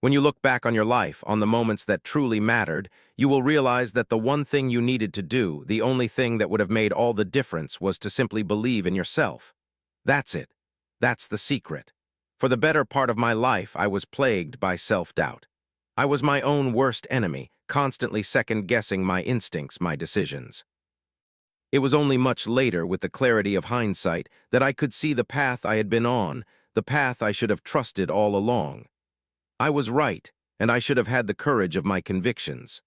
When you look back on your life, on the moments that truly mattered, you will realize that the one thing you needed to do, the only thing that would have made all the difference, was to simply believe in yourself. That's it. That's the secret. For the better part of my life, I was plagued by self-doubt. I was my own worst enemy, constantly second-guessing my instincts, my decisions. It was only much later, with the clarity of hindsight, that I could see the path I had been on, the path I should have trusted all along. I was right, and I should have had the courage of my convictions.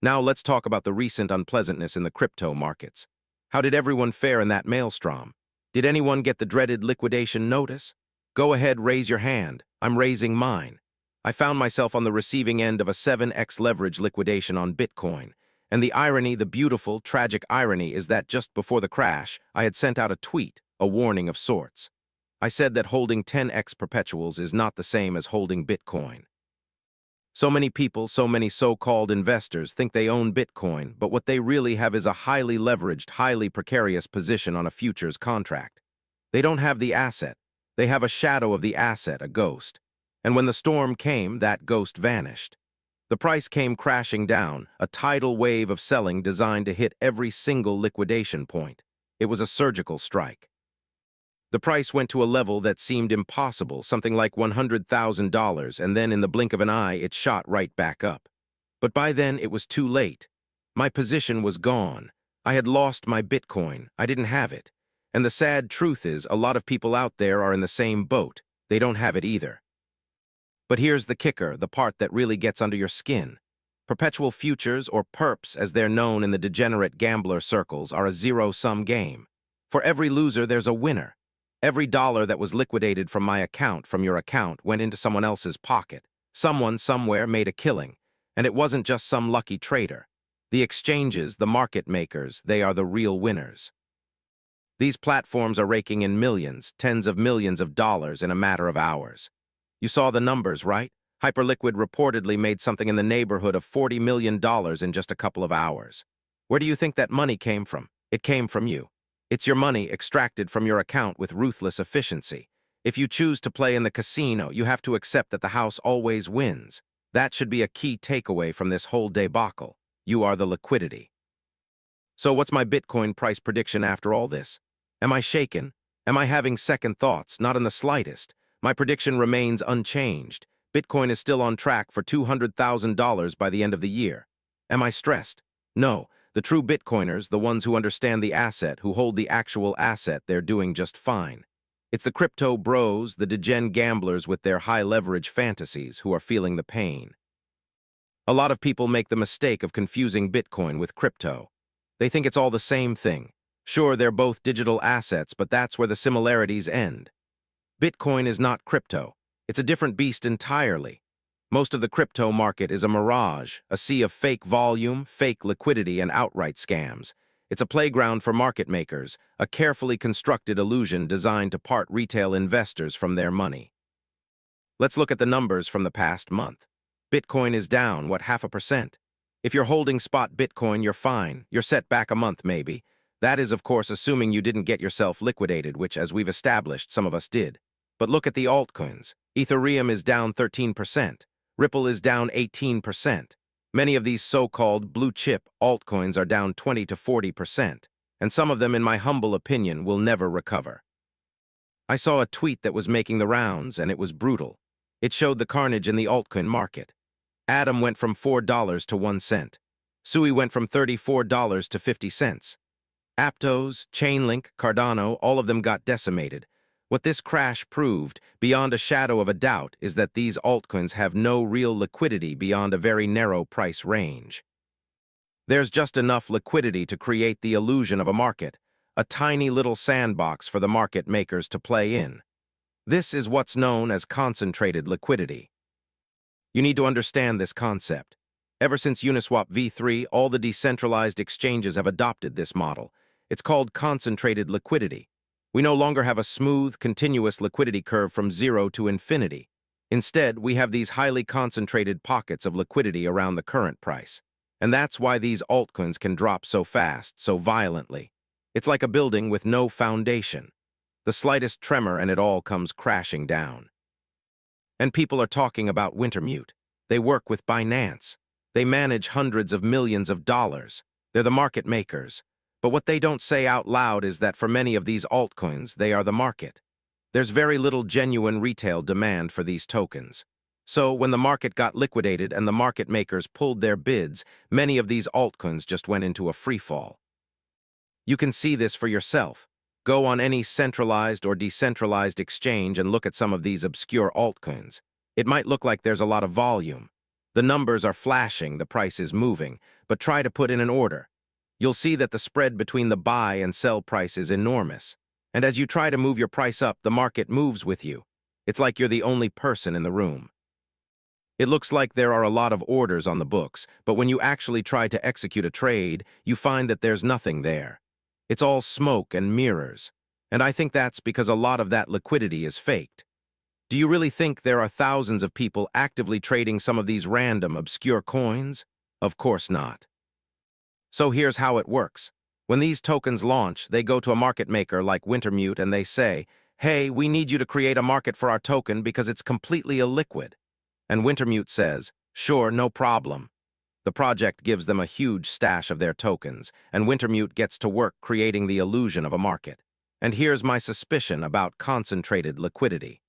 Now let's talk about the recent unpleasantness in the crypto markets. How did everyone fare in that maelstrom? Did anyone get the dreaded liquidation notice? Go ahead, raise your hand. I'm raising mine. I found myself on the receiving end of a 7x leverage liquidation on Bitcoin. And the irony, the beautiful, tragic irony, is that just before the crash, I had sent out a tweet, a warning of sorts. I said that holding 10x perpetuals is not the same as holding Bitcoin. So many people, so many so-called investors think they own Bitcoin, but what they really have is a highly leveraged, highly precarious position on a futures contract. They don't have the asset. They have a shadow of the asset, a ghost. And when the storm came, that ghost vanished. The price came crashing down, a tidal wave of selling designed to hit every single liquidation point. It was a surgical strike. The price went to a level that seemed impossible, something like $100,000, and then in the blink of an eye, it shot right back up. But by then, it was too late. My position was gone. I had lost my Bitcoin. I didn't have it. And the sad truth is, a lot of people out there are in the same boat. They don't have it either. But here's the kicker, the part that really gets under your skin. Perpetual futures, or perps as they're known in the degenerate gambler circles, are a zero-sum game. For every loser, there's a winner. Every dollar that was liquidated from my account, from your account, went into someone else's pocket. Someone, somewhere, made a killing. And it wasn't just some lucky trader. The exchanges, the market makers, they are the real winners. These platforms are raking in millions, tens of millions of dollars in a matter of hours. You saw the numbers, right? Hyperliquid reportedly made something in the neighborhood of $40 million in just a couple of hours. Where do you think that money came from? It came from you. It's your money extracted from your account with ruthless efficiency. If you choose to play in the casino, you have to accept that the house always wins. That should be a key takeaway from this whole debacle. You are the liquidity. So what's my Bitcoin price prediction after all this? Am I shaken? Am I having second thoughts? Not in the slightest. My prediction remains unchanged. Bitcoin is still on track for $200,000 by the end of the year. Am I stressed? No. The true Bitcoiners, the ones who understand the asset, who hold the actual asset, they're doing just fine. It's the crypto bros, the degen gamblers with their high-leverage fantasies, who are feeling the pain. A lot of people make the mistake of confusing Bitcoin with crypto. They think it's all the same thing. Sure, they're both digital assets, but that's where the similarities end. Bitcoin is not crypto. It's a different beast entirely. Most of the crypto market is a mirage, a sea of fake volume, fake liquidity, and outright scams. It's a playground for market makers, a carefully constructed illusion designed to part retail investors from their money. Let's look at the numbers from the past month. Bitcoin is down, what, 0.5%? If you're holding spot Bitcoin, you're fine. You're set back a month, maybe. That is, of course, assuming you didn't get yourself liquidated, which, as we've established, some of us did. But look at the altcoins. Ethereum is down 13%. Ripple is down 18%. Many of these so-called blue-chip altcoins are down 20 to 40%, and some of them, in my humble opinion, will never recover. I saw a tweet that was making the rounds, and it was brutal. It showed the carnage in the altcoin market. Atom went from $4 to 1 cent. Sui went from $34 to 50 cents. Aptos, Chainlink, Cardano, all of them got decimated. What this crash proved, beyond a shadow of a doubt, is that these altcoins have no real liquidity beyond a very narrow price range. There's just enough liquidity to create the illusion of a market, a tiny little sandbox for the market makers to play in. This is what's known as concentrated liquidity. You need to understand this concept. Ever since Uniswap v3, all the decentralized exchanges have adopted this model. It's called concentrated liquidity. We no longer have a smooth, continuous liquidity curve from zero to infinity. Instead, we have these highly concentrated pockets of liquidity around the current price. And that's why these altcoins can drop so fast, so violently. It's like a building with no foundation. The slightest tremor and it all comes crashing down. And people are talking about Wintermute. They work with Binance. They manage hundreds of millions of dollars. They're the market makers. But what they don't say out loud is that for many of these altcoins, they are the market. There's very little genuine retail demand for these tokens. So when the market got liquidated and the market makers pulled their bids, many of these altcoins just went into a free fall. You can see this for yourself. Go on any centralized or decentralized exchange and look at some of these obscure altcoins. It might look like there's a lot of volume. The numbers are flashing, the price is moving, but try to put in an order. You'll see that the spread between the buy and sell price is enormous. And as you try to move your price up, the market moves with you. It's like you're the only person in the room. It looks like there are a lot of orders on the books, but when you actually try to execute a trade, you find that there's nothing there. It's all smoke and mirrors. And I think that's because a lot of that liquidity is faked. Do you really think there are thousands of people actively trading some of these random, obscure coins? Of course not. So here's how it works. When these tokens launch, they go to a market maker like Wintermute and they say, "Hey, we need you to create a market for our token because it's completely illiquid." And Wintermute says, "Sure, no problem." The project gives them a huge stash of their tokens, and Wintermute gets to work creating the illusion of a market. And here's my suspicion about concentrated liquidity.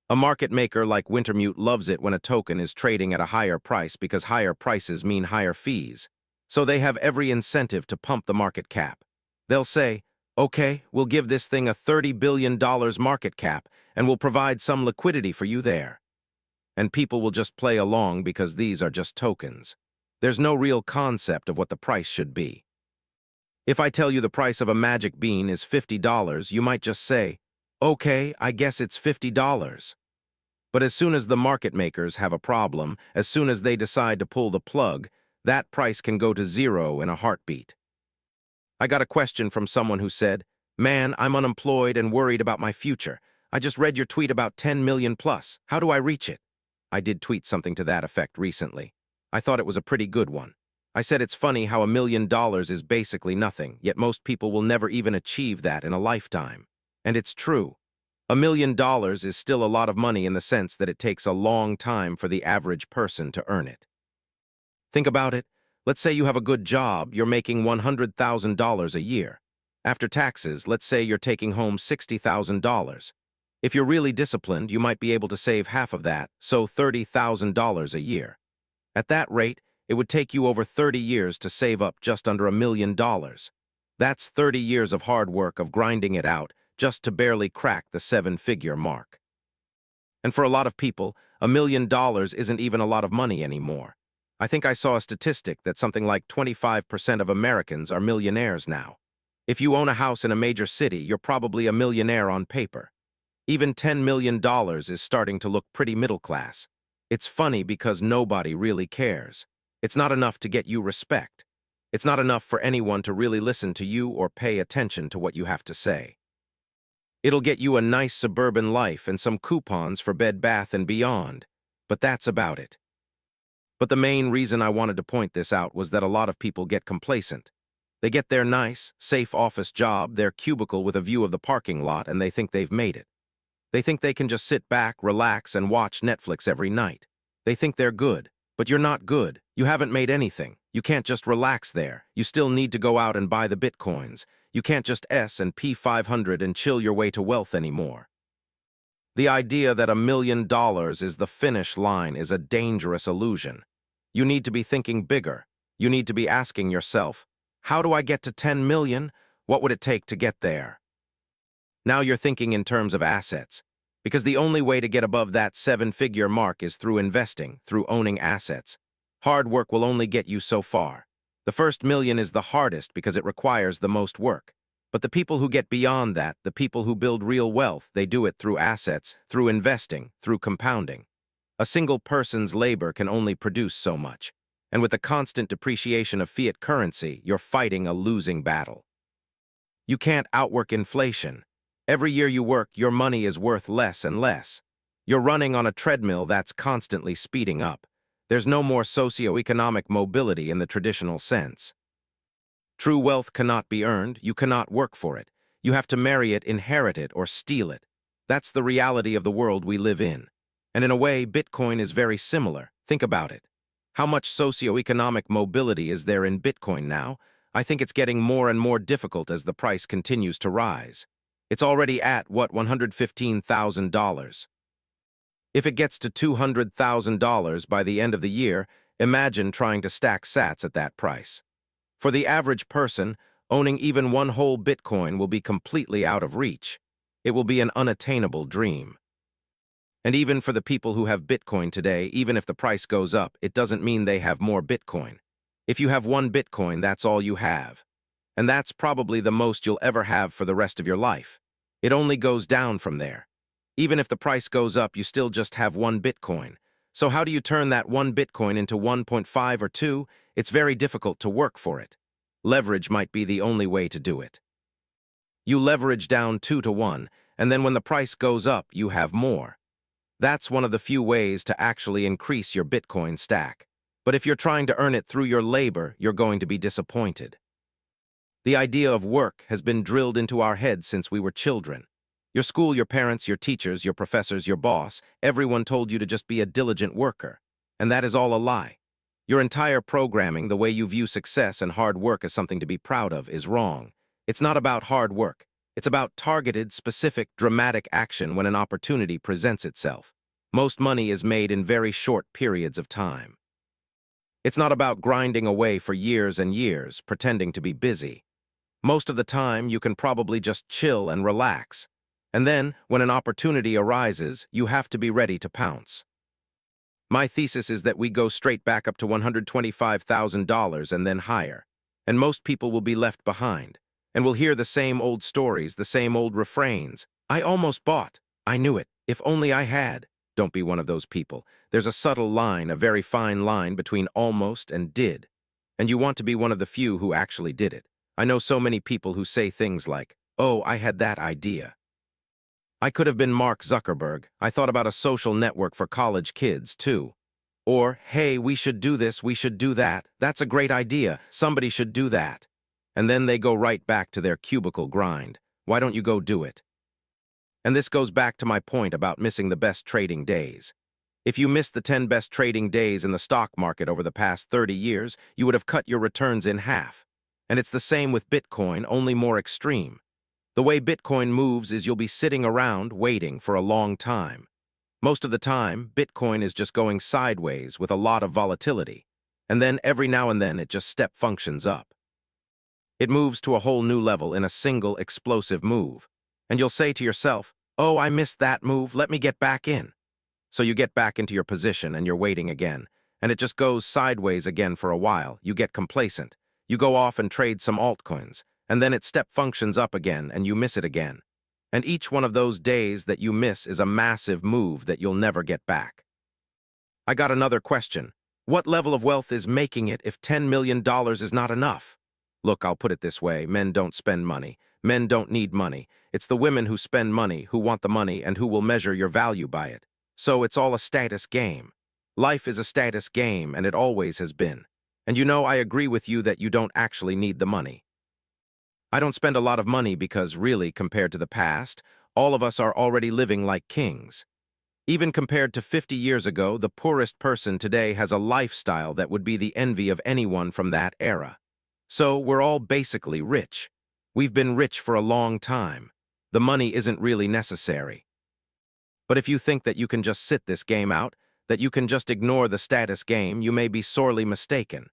A market maker like Wintermute loves it when a token is trading at a higher price because higher prices mean higher fees. So they have every incentive to pump the market cap. They'll say, "Okay, we'll give this thing a $30 billion market cap, and we'll provide some liquidity for you there." And people will just play along because these are just tokens. There's no real concept of what the price should be. If I tell you the price of a magic bean is $50, you might just say, "Okay, I guess it's $50. But as soon as the market makers have a problem, as soon as they decide to pull the plug, that price can go to zero in a heartbeat. I got a question from someone who said, "Man, I'm unemployed and worried about my future. I just read your tweet about 10 million plus. How do I reach it?" I did tweet something to that effect recently. I thought it was a pretty good one. I said it's funny how $1 million is basically nothing, yet most people will never even achieve that in a lifetime. And it's true. $1 million is still a lot of money in the sense that it takes a long time for the average person to earn it. Think about it. Let's say you have a good job, you're making $100,000 a year. After taxes, let's say you're taking home $60,000. If you're really disciplined, you might be able to save half of that, so $30,000 a year. At that rate, it would take you over 30 years to save up just under $1 million. That's 30 years of hard work of grinding it out just to barely crack the seven-figure mark. And for a lot of people, $1 million isn't even a lot of money anymore. I think I saw a statistic that something like 25% of Americans are millionaires now. If you own a house in a major city, you're probably a millionaire on paper. Even $10 million is starting to look pretty middle class. It's funny because nobody really cares. It's not enough to get you respect. It's not enough for anyone to really listen to you or pay attention to what you have to say. It'll get you a nice suburban life and some coupons for Bed Bath & Beyond, but that's about it. But the main reason I wanted to point this out was that a lot of people get complacent. They get their nice, safe office job, their cubicle with a view of the parking lot, and they think they've made it. They think they can just sit back, relax, and watch Netflix every night. They think they're good, but you're not good. You haven't made anything. You can't just relax there. You still need to go out and buy the bitcoins. You can't just S&P 500 and chill your way to wealth anymore. The idea that $1 million is the finish line is a dangerous illusion. You need to be thinking bigger. You need to be asking yourself, how do I get to 10 million? What would it take to get there? Now you're thinking in terms of assets, because the only way to get above that seven-figure mark is through investing, through owning assets. Hard work will only get you so far. The first million is the hardest because it requires the most work. But the people who get beyond that, the people who build real wealth, they do it through assets, through investing, through compounding. A single person's labor can only produce so much. And with the constant depreciation of fiat currency, you're fighting a losing battle. You can't outwork inflation. Every year you work, your money is worth less and less. You're running on a treadmill that's constantly speeding up. There's no more socioeconomic mobility in the traditional sense. True wealth cannot be earned, you cannot work for it. You have to marry it, inherit it, or steal it. That's the reality of the world we live in. And in a way, Bitcoin is very similar. Think about it. How much socioeconomic mobility is there in Bitcoin now? I think it's getting more and more difficult as the price continues to rise. It's already at, what, $115,000. If it gets to $200,000 by the end of the year, imagine trying to stack sats at that price. For the average person, owning even one whole Bitcoin will be completely out of reach. It will be an unattainable dream. And even for the people who have Bitcoin today, even if the price goes up, it doesn't mean they have more Bitcoin. If you have one Bitcoin, that's all you have. And that's probably the most you'll ever have for the rest of your life. It only goes down from there. Even if the price goes up, you still just have one Bitcoin. So how do you turn that one Bitcoin into 1.5 or 2? It's very difficult to work for it. Leverage might be the only way to do it. You leverage down 2 to 1, and then when the price goes up, you have more. That's one of the few ways to actually increase your Bitcoin stack. But if you're trying to earn it through your labor, you're going to be disappointed. The idea of work has been drilled into our heads since we were children. Your school, your parents, your teachers, your professors, your boss, everyone told you to just be a diligent worker. And that is all a lie. Your entire programming, the way you view success and hard work as something to be proud of, is wrong. It's not about hard work. It's about targeted, specific, dramatic action when an opportunity presents itself. Most money is made in very short periods of time. It's not about grinding away for years and years, pretending to be busy. Most of the time, you can probably just chill and relax. And then, when an opportunity arises, you have to be ready to pounce. My thesis is that we go straight back up to $125,000 and then higher, and most people will be left behind. And we'll hear the same old stories, the same old refrains. I almost bought. I knew it. If only I had. Don't be one of those people. There's a subtle line, a very fine line between almost and did. And you want to be one of the few who actually did it. I know so many people who say things like, "Oh, I had that idea." I could have been Mark Zuckerberg. I thought about a social network for college kids, too. Or, "Hey, we should do this, we should do that. That's a great idea. Somebody should do that." And then they go right back to their cubicle grind. Why don't you go do it? And this goes back to my point about missing the best trading days. If you missed the 10 best trading days in the stock market over the past 30 years, you would have cut your returns in half. And it's the same with Bitcoin, only more extreme. The way Bitcoin moves is you'll be sitting around waiting for a long time. Most of the time, Bitcoin is just going sideways with a lot of volatility. And then every now and then it just step functions up. It moves to a whole new level in a single explosive move. And you'll say to yourself, "Oh, I missed that move, let me get back in." So you get back into your position and you're waiting again. And it just goes sideways again for a while. You get complacent. You go off and trade some altcoins. And then it step functions up again and you miss it again. And each one of those days that you miss is a massive move that you'll never get back. I got another question. What level of wealth is making it if $10 million is not enough? Look, I'll put it this way. Men don't spend money. Men don't need money. It's the women who spend money, who want the money, and who will measure your value by it. So it's all a status game. Life is a status game, and it always has been. And you know, I agree with you that you don't actually need the money. I don't spend a lot of money because, really, compared to the past, all of us are already living like kings. Even compared to 50 years ago, the poorest person today has a lifestyle that would be the envy of anyone from that era. So we're all basically rich. We've been rich for a long time. The money isn't really necessary. But if you think that you can just sit this game out, that you can just ignore the status game, you may be sorely mistaken.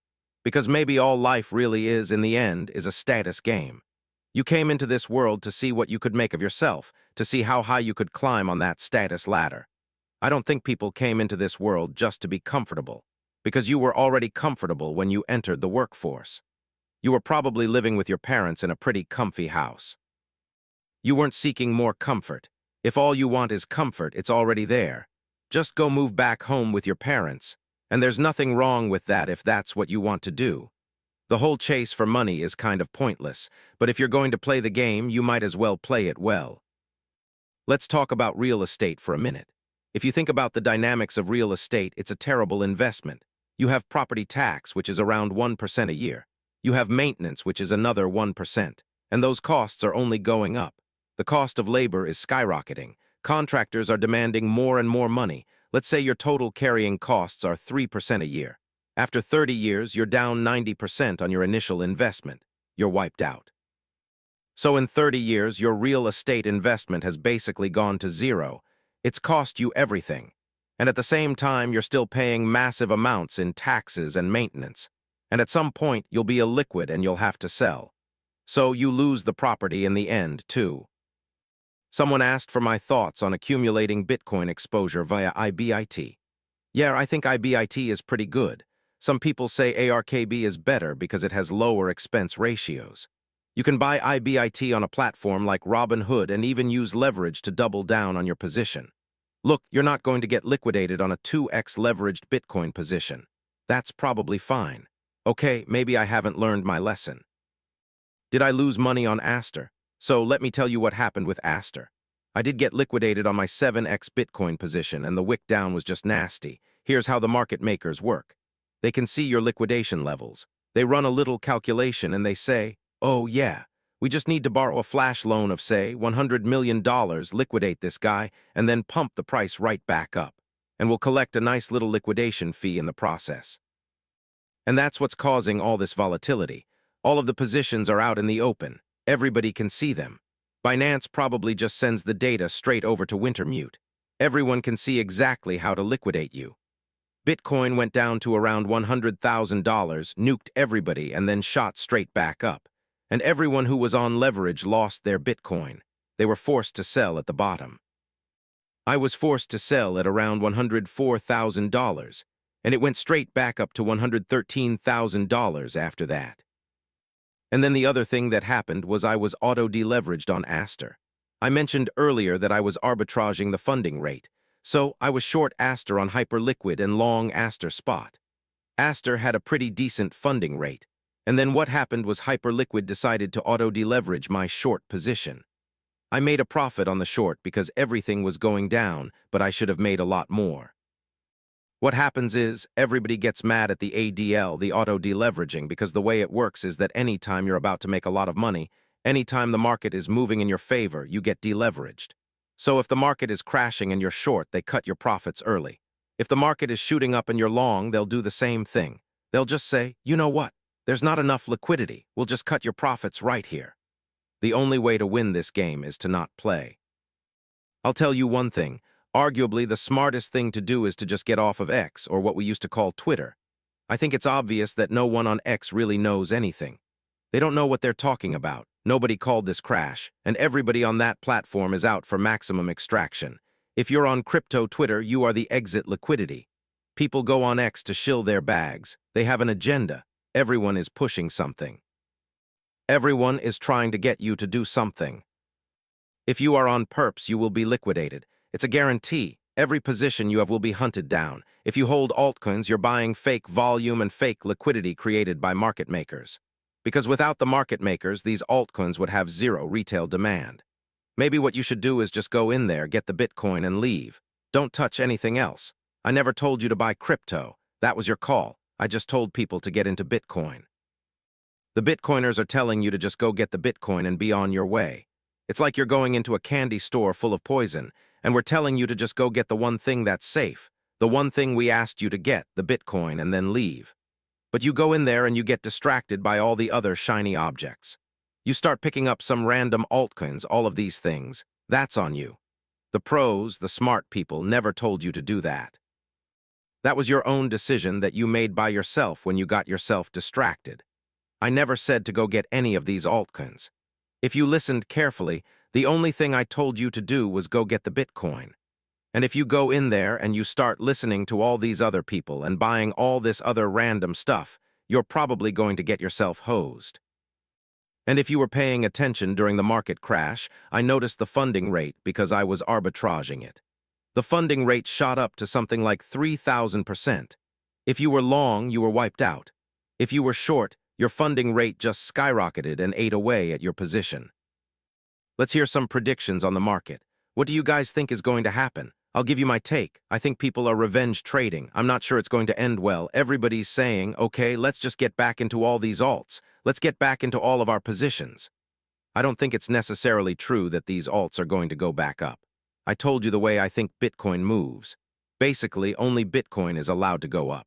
Because maybe all life really is, in the end, is a status game. You came into this world to see what you could make of yourself, to see how high you could climb on that status ladder. I don't think people came into this world just to be comfortable, because you were already comfortable when you entered the workforce. You were probably living with your parents in a pretty comfy house. You weren't seeking more comfort. If all you want is comfort, it's already there. Just go move back home with your parents, and there's nothing wrong with that if that's what you want to do. The whole chase for money is kind of pointless, but if you're going to play the game, you might as well play it well. Let's talk about real estate for a minute. If you think about the dynamics of real estate, it's a terrible investment. You have property tax, which is around 1% a year. You have maintenance, which is another 1%, and those costs are only going up. The cost of labor is skyrocketing. Contractors are demanding more and more money. Let's say your total carrying costs are 3% a year. After 30 years, you're down 90% on your initial investment. You're wiped out. So in 30 years, your real estate investment has basically gone to zero. It's cost you everything. And at the same time, you're still paying massive amounts in taxes and maintenance. And at some point, you'll be illiquid and you'll have to sell. So you lose the property in the end, too. Someone asked for my thoughts on accumulating Bitcoin exposure via IBIT. Yeah, I think IBIT is pretty good. Some people say ARKB is better because it has lower expense ratios. You can buy IBIT on a platform like Robinhood and even use leverage to double down on your position. Look, you're not going to get liquidated on a 2x leveraged Bitcoin position. That's probably fine. Okay, maybe I haven't learned my lesson. Did I lose money on Aster? So let me tell you what happened with Aster. I did get liquidated on my 7x Bitcoin position and the wick down was just nasty. Here's how the market makers work. They can see your liquidation levels. They run a little calculation and they say, oh yeah, we just need to borrow a flash loan of, say, $100 million, liquidate this guy, and then pump the price right back up. And we'll collect a nice little liquidation fee in the process. And that's what's causing all this volatility. All of the positions are out in the open. Everybody can see them. Binance probably just sends the data straight over to Wintermute. Everyone can see exactly how to liquidate you. Bitcoin went down to around $100,000, nuked everybody, and then shot straight back up. And everyone who was on leverage lost their Bitcoin. They were forced to sell at the bottom. I was forced to sell at around $104,000, and it went straight back up to $113,000 after that. And then the other thing that happened was I was auto-deleveraged on Aster. I mentioned earlier that I was arbitraging the funding rate, so I was short Aster on Hyperliquid and long Aster Spot. Aster had a pretty decent funding rate, and then what happened was Hyperliquid decided to auto-deleverage my short position. I made a profit on the short because everything was going down, but I should have made a lot more. What happens is, everybody gets mad at the ADL, the auto-deleveraging, because the way it works is that anytime you're about to make a lot of money, anytime the market is moving in your favor, you get deleveraged. So if the market is crashing and you're short, they cut your profits early. If the market is shooting up and you're long, they'll do the same thing. They'll just say, you know what? There's not enough liquidity. We'll just cut your profits right here. The only way to win this game is to not play. I'll tell you one thing. Arguably, the smartest thing to do is to just get off of X, or what we used to call Twitter. I think it's obvious that no one on X really knows anything. They don't know what they're talking about. Nobody called this crash, and everybody on that platform is out for maximum extraction. If you're on crypto Twitter, you are the exit liquidity. People go on X to shill their bags. They have an agenda. Everyone is pushing something. Everyone is trying to get you to do something. If you are on perps, you will be liquidated. It's a guarantee. Every position you have will be hunted down. If you hold altcoins, you're buying fake volume and fake liquidity created by market makers. Because without the market makers, these altcoins would have zero retail demand. Maybe what you should do is just go in there, get the Bitcoin, and leave. Don't touch anything else. I never told you to buy crypto. That was your call. I just told people to get into Bitcoin. The Bitcoiners are telling you to just go get the Bitcoin and be on your way. It's like you're going into a candy store full of poison, and we're telling you to just go get the one thing that's safe, the one thing we asked you to get, the Bitcoin, and then leave. But you go in there and you get distracted by all the other shiny objects. You start picking up some random altcoins, all of these things. That's on you. The pros, the smart people, never told you to do that. That was your own decision that you made by yourself when you got yourself distracted. I never said to go get any of these altcoins. If you listened carefully, the only thing I told you to do was go get the Bitcoin. And if you go in there and you start listening to all these other people and buying all this other random stuff, you're probably going to get yourself hosed. And if you were paying attention during the market crash, I noticed the funding rate because I was arbitraging it. The funding rate shot up to something like 3,000%. If you were long, you were wiped out. If you were short, your funding rate just skyrocketed and ate away at your position. Let's hear some predictions on the market. What do you guys think is going to happen? I'll give you my take. I think people are revenge trading. I'm not sure it's going to end well. Everybody's saying, okay, let's just get back into all these alts. Let's get back into all of our positions. I don't think it's necessarily true that these alts are going to go back up. I told you the way I think Bitcoin moves. Basically, only Bitcoin is allowed to go up.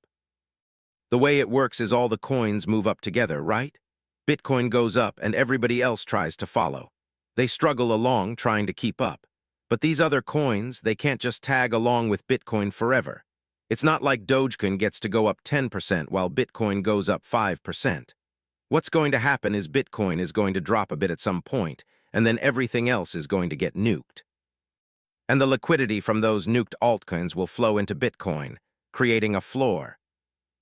The way it works is all the coins move up together, right? Bitcoin goes up and everybody else tries to follow. They struggle along trying to keep up. But these other coins, they can't just tag along with Bitcoin forever. It's not like Dogecoin gets to go up 10% while Bitcoin goes up 5%. What's going to happen is Bitcoin is going to drop a bit at some point, and then everything else is going to get nuked. And the liquidity from those nuked altcoins will flow into Bitcoin, creating a floor.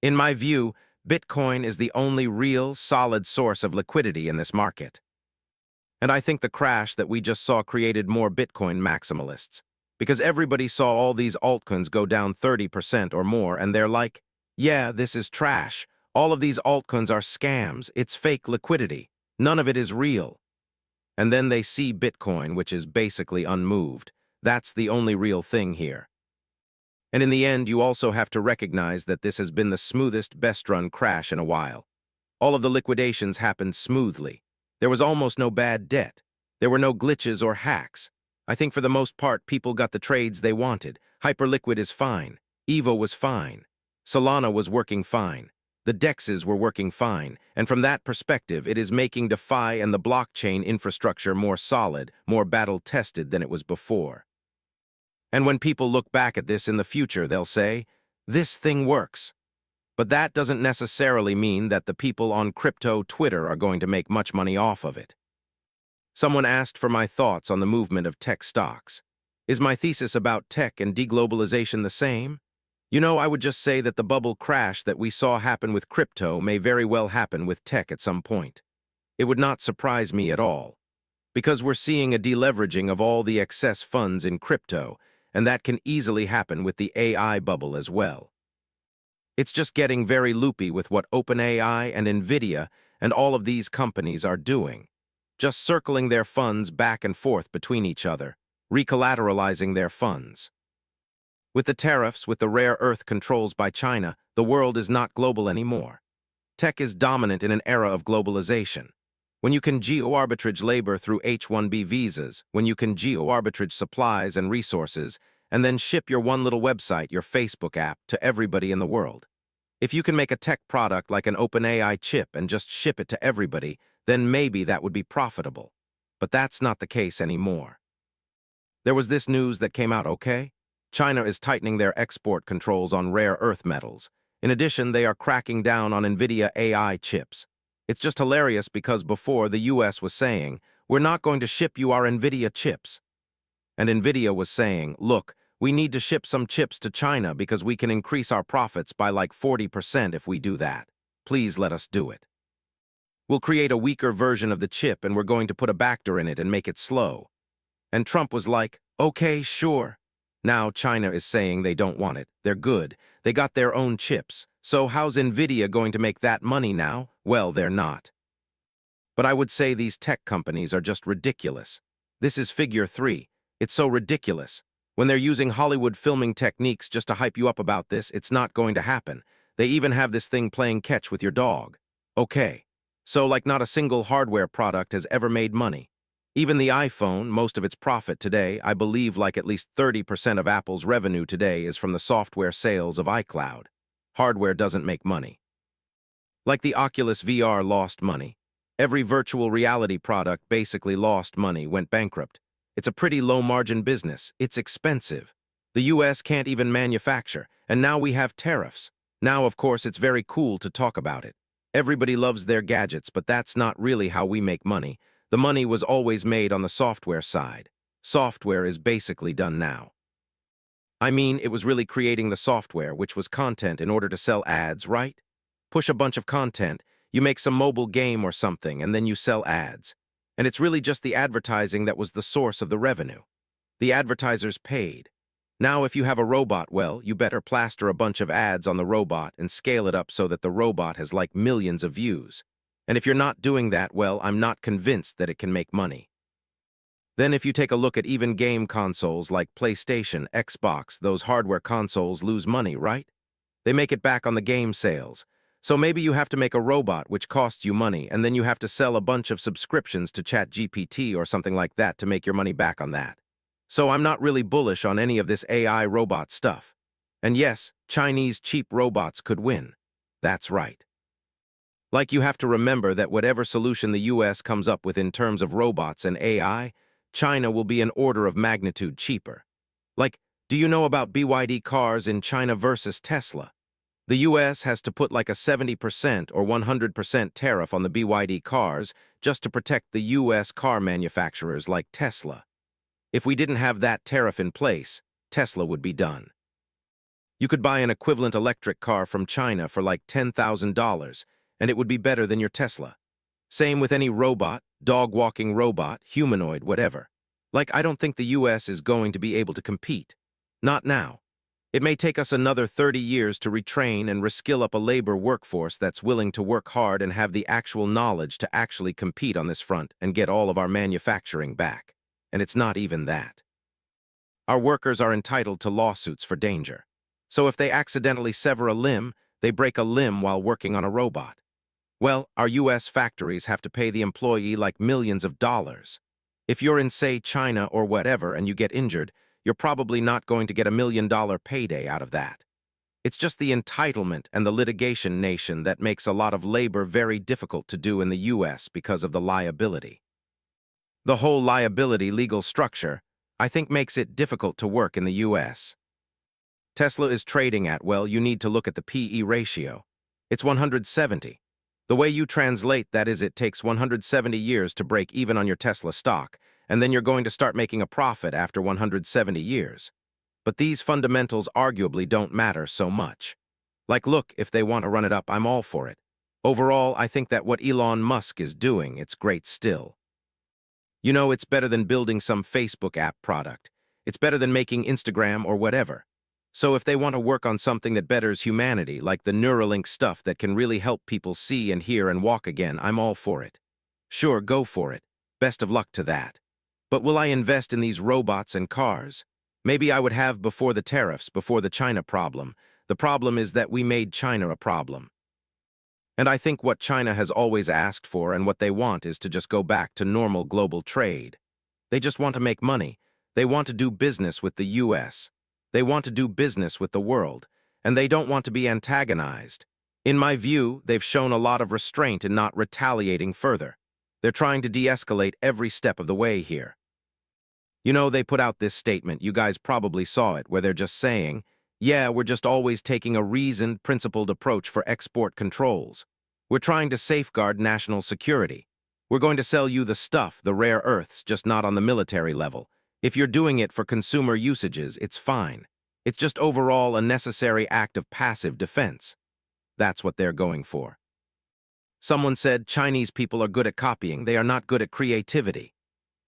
In my view, Bitcoin is the only real, solid source of liquidity in this market. And I think the crash that we just saw created more Bitcoin maximalists, because everybody saw all these altcoins go down 30% or more, and they're like, yeah, this is trash. All of these altcoins are scams. It's fake liquidity. None of it is real. And then they see Bitcoin, which is basically unmoved. That's the only real thing here. And in the end, you also have to recognize that this has been the smoothest, best-run crash in a while. All of the liquidations happened smoothly. There was almost no bad debt. There were no glitches or hacks. I think for the most part, people got the trades they wanted. Hyperliquid is fine. Evo was fine. Solana was working fine. The DEXs were working fine. And from that perspective, it is making DeFi and the blockchain infrastructure more solid, more battle-tested than it was before. And when people look back at this in the future, they'll say, this thing works. But that doesn't necessarily mean that the people on crypto Twitter are going to make much money off of it. Someone asked for my thoughts on the movement of tech stocks. Is my thesis about tech and deglobalization the same? You know, I would just say that the bubble crash that we saw happen with crypto may very well happen with tech at some point. It would not surprise me at all, because we're seeing a deleveraging of all the excess funds in crypto, and that can easily happen with the AI bubble as well. It's just getting very loopy with what OpenAI and NVIDIA and all of these companies are doing, just circling their funds back and forth between each other, recollateralizing their funds. With the tariffs, with the rare earth controls by China, the world is not global anymore. Tech is dominant in an era of globalization. When you can geo-arbitrage labor through H-1B visas, when you can geo-arbitrage supplies and resources, and then ship your one little website, your Facebook app, to everybody in the world. If you can make a tech product like an OpenAI chip and just ship it to everybody, then maybe that would be profitable. But that's not the case anymore. There was this news that came out, okay? China is tightening their export controls on rare earth metals. In addition, they are cracking down on NVIDIA AI chips. It's just hilarious because before the US was saying, we're not going to ship you our NVIDIA chips. And NVIDIA was saying, look, we need to ship some chips to China because we can increase our profits by like 40% if we do that. Please let us do it. We'll create a weaker version of the chip and we're going to put a backdoor in it and make it slow. And Trump was like, okay, sure. Now China is saying they don't want it. They're good. They got their own chips. So how's NVIDIA going to make that money now? Well, they're not. But I would say these tech companies are just ridiculous. This is figure 3. It's so ridiculous. When they're using Hollywood filming techniques just to hype you up about this, it's not going to happen. They even have this thing playing catch with your dog. Okay. So like not a single hardware product has ever made money. Even the iPhone, most of its profit today, I believe like at least 30% of Apple's revenue today is from the software sales of iCloud. Hardware doesn't make money. Like the Oculus VR lost money. Every virtual reality product basically lost money, went bankrupt. It's a pretty low-margin business. It's expensive. The US can't even manufacture, and now we have tariffs. Now, of course, it's very cool to talk about it. Everybody loves their gadgets, but that's not really how we make money. The money was always made on the software side. Software is basically done now. I mean, it was really creating the software, which was content in order to sell ads, right? Push a bunch of content, you make some mobile game or something, and then you sell ads. And it's really just the advertising that was the source of the revenue. The advertisers paid. Now, if you have a robot, well, you better plaster a bunch of ads on the robot and scale it up so that the robot has like millions of views. And if you're not doing that, well, I'm not convinced that it can make money. Then if you take a look at even game consoles like PlayStation, Xbox, those hardware consoles lose money, right? They make it back on the game sales. So maybe you have to make a robot which costs you money, and then you have to sell a bunch of subscriptions to ChatGPT or something like that to make your money back on that. So I'm not really bullish on any of this AI robot stuff. And yes, Chinese cheap robots could win. That's right. Like you have to remember that whatever solution the US comes up with in terms of robots and AI, China will be an order of magnitude cheaper. Like, do you know about BYD cars in China versus Tesla? The US has to put like a 70% or 100% tariff on the BYD cars just to protect the US car manufacturers like Tesla. If we didn't have that tariff in place, Tesla would be done. You could buy an equivalent electric car from China for like $10,000, and it would be better than your Tesla. Same with any robot, dog-walking robot, humanoid, whatever. Like, I don't think the US is going to be able to compete. Not now. It may take us another 30 years to retrain and reskill up a labor workforce that's willing to work hard and have the actual knowledge to actually compete on this front and get all of our manufacturing back. And it's not even that. Our workers are entitled to lawsuits for danger. So if they accidentally sever a limb, they break a limb while working on a robot. Well, our US factories have to pay the employee like millions of dollars. If you're in, say, China or whatever and you get injured, you're probably not going to get $1 million payday out of that. It's just the entitlement and the litigation nation that makes a lot of labor very difficult to do in the US because of the liability. The whole liability legal structure, I think, makes it difficult to work in the US. Tesla is trading at, well, you need to look at the PE ratio. It's 170. The way you translate that is it takes 170 years to break even on your Tesla stock, and then you're going to start making a profit after 170 years. But these fundamentals arguably don't matter so much. Like, look, if they want to run it up, I'm all for it. Overall, I think that what Elon Musk is doing, it's great still. You know, it's better than building some Facebook app product. It's better than making Instagram or whatever. So if they want to work on something that betters humanity, like the Neuralink stuff that can really help people see and hear and walk again, I'm all for it. Sure, go for it. Best of luck to that. But will I invest in these robots and cars? Maybe I would have before the tariffs, before the China problem. The problem is that we made China a problem. And I think what China has always asked for and what they want is to just go back to normal global trade. They just want to make money. They want to do business with the US. They want to do business with the world, and they don't want to be antagonized. In my view, they've shown a lot of restraint in not retaliating further. They're trying to de-escalate every step of the way here. You know, they put out this statement, you guys probably saw it, where they're just saying, yeah, we're just always taking a reasoned, principled approach for export controls. We're trying to safeguard national security. We're going to sell you the stuff, the rare earths, just not on the military level. If you're doing it for consumer usages, it's fine. It's just overall a necessary act of passive defense. That's what they're going for. Someone said Chinese people are good at copying, they are not good at creativity.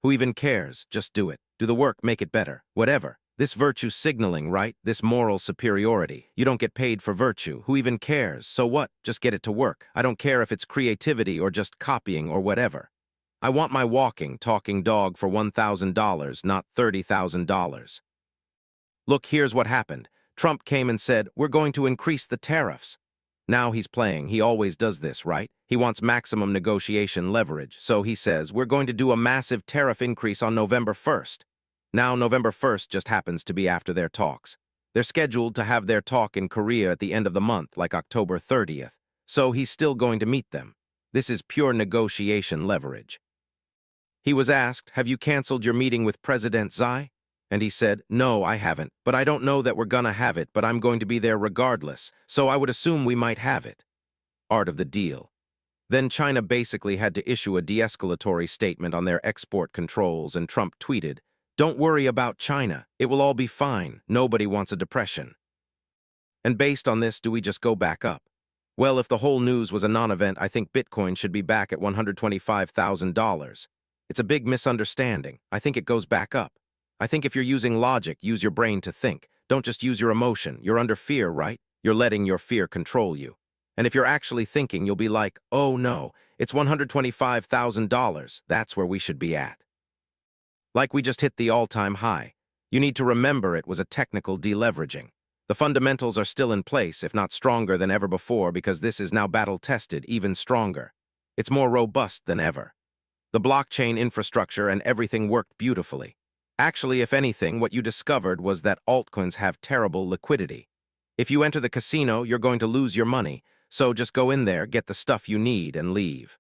Who even cares? Just do it. Do the work, make it better. Whatever. This virtue signaling, right? This moral superiority. You don't get paid for virtue. Who even cares? So what? Just get it to work. I don't care if it's creativity or just copying or whatever. I want my walking, talking dog for $1,000, not $30,000. Look, here's what happened. Trump came and said, we're going to increase the tariffs. Now he's playing. He always does this, right? He wants maximum negotiation leverage. So he says, we're going to do a massive tariff increase on November 1st. Now, November 1st just happens to be after their talks. They're scheduled to have their talk in Korea at the end of the month, like October 30th. So he's still going to meet them. This is pure negotiation leverage. He was asked, have you canceled your meeting with President Xi? And he said, no, I haven't, but I don't know that we're gonna have it, but I'm going to be there regardless, so I would assume we might have it. Art of the deal. Then China basically had to issue a de-escalatory statement on their export controls, and Trump tweeted, don't worry about China, it will all be fine, nobody wants a depression. And based on this, do we just go back up? Well, if the whole news was a non-event, I think Bitcoin should be back at $125,000. It's a big misunderstanding. I think it goes back up. I think if you're using logic, use your brain to think. Don't just use your emotion. You're under fear, right? You're letting your fear control you. And if you're actually thinking, you'll be like, oh no, it's $125,000. That's where we should be at. Like we just hit the all-time high. You need to remember it was a technical deleveraging. The fundamentals are still in place, if not stronger than ever before, because this is now battle-tested, even stronger. It's more robust than ever. The blockchain infrastructure and everything worked beautifully. Actually, if anything, what you discovered was that altcoins have terrible liquidity. If you enter the casino, you're going to lose your money, so just go in there, get the stuff you need, and leave.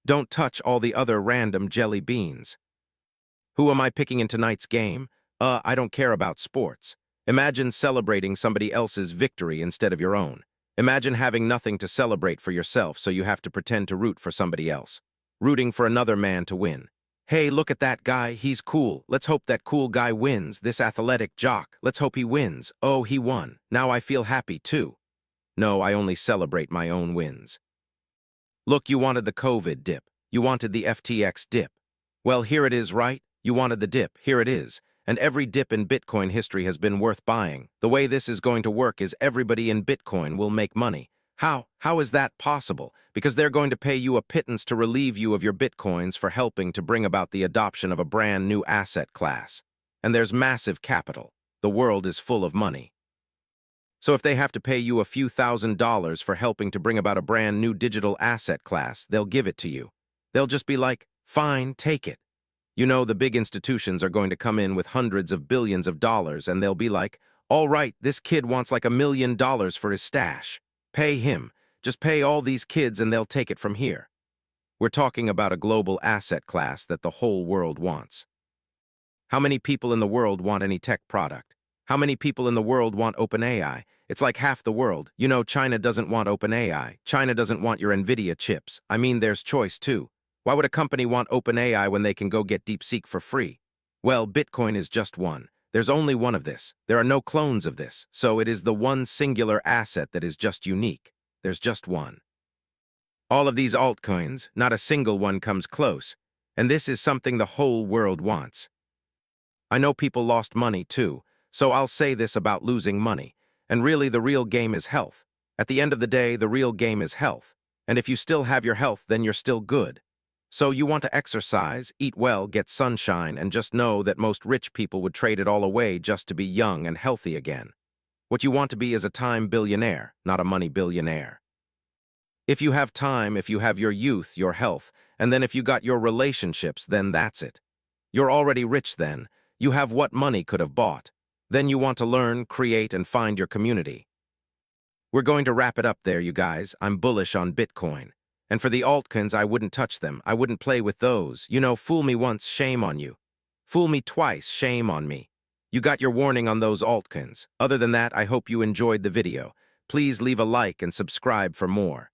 Don't touch all the other random jelly beans. Who am I picking in tonight's game? I don't care about sports. Imagine celebrating somebody else's victory instead of your own. Imagine having nothing to celebrate for yourself, so you have to pretend to root for somebody else. Rooting for another man to win. Hey, look at that guy, he's cool. Let's hope that cool guy wins, this athletic jock. Let's hope he wins. Oh, he won. Now I feel happy too. No, I only celebrate my own wins. Look, you wanted the COVID dip. You wanted the FTX dip. Well, here it is, right? You wanted the dip, here it is. And every dip in Bitcoin history has been worth buying. The way this is going to work is everybody in Bitcoin will make money. How? How is that possible? Because they're going to pay you a pittance to relieve you of your Bitcoins for helping to bring about the adoption of a brand new asset class. And there's massive capital. The world is full of money. So if they have to pay you a few $1,000s for helping to bring about a brand new digital asset class, they'll give it to you. They'll just be like, fine, take it. You know, the big institutions are going to come in with hundreds of billions of dollars, and they'll be like, all right, this kid wants like $1 million for his stash. Pay him. Just pay all these kids and they'll take it from here. We're talking about a global asset class that the whole world wants. How many people in the world want any tech product? How many people in the world want OpenAI? It's like half the world. You know, China doesn't want OpenAI. China doesn't want your NVIDIA chips. I mean, there's choice too. Why would a company want OpenAI when they can go get DeepSeek for free? Well, Bitcoin is just one. There's only one of this. There are no clones of this, so it is the one singular asset that is just unique. There's just one. All of these altcoins, not a single one comes close, and this is something the whole world wants. I know people lost money too, so I'll say this about losing money. And really, the real game is health. At the end of the day, the real game is health. And if you still have your health, then you're still good. So you want to exercise, eat well, get sunshine, and just know that most rich people would trade it all away just to be young and healthy again. What you want to be is a time billionaire, not a money billionaire. If you have time, if you have your youth, your health, and then if you got your relationships, then that's it. You're already rich then. You have what money could have bought. Then you want to learn, create, and find your community. We're going to wrap it up there, you guys. I'm bullish on Bitcoin. And for the altcoins, I wouldn't touch them. I wouldn't play with those. You know, fool me once, shame on you. Fool me twice, shame on me. You got your warning on those altcoins. Other than that, I hope you enjoyed the video. Please leave a like and subscribe for more.